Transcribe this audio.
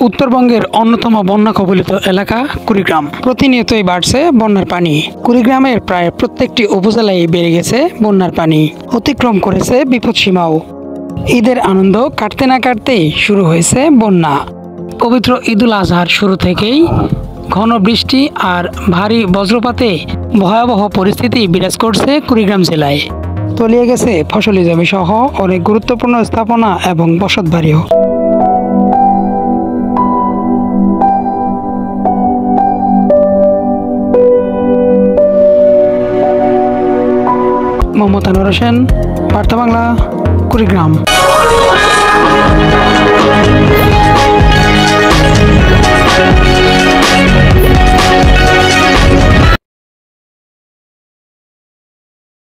উত্তরবঙ্গের অন্যতম বন্যা কবলিত এলাকা কুড়িগ্রাম। প্রতিনিয়তই বাড়ছে বন্যার পানি। কুড়িগ্রামের প্রায় প্রত্যেকটি উপজেলায় বেড়ে গেছে বন্যার পানি, অতিক্রম করেছে বিপদসীমাও। ঈদের আনন্দ কাটতে না কাটতেই শুরু হয়েছে বন্যা। পবিত্র ঈদুল আজহার শুরু থেকেই ঘন বৃষ্টি আর ভারী বজ্রপাতে ভয়াবহ পরিস্থিতি বিরাজ করছে কুড়িগ্রাম জেলায়। তলিয়ে গেছে ফসলি জমি সহ অনেক গুরুত্বপূর্ণ স্থাপনা এবং বসতবাড়িও। মোহাম্মদ আনোয়ার হোসেন, বার্তা বাংলা, কুড়িগ্রাম।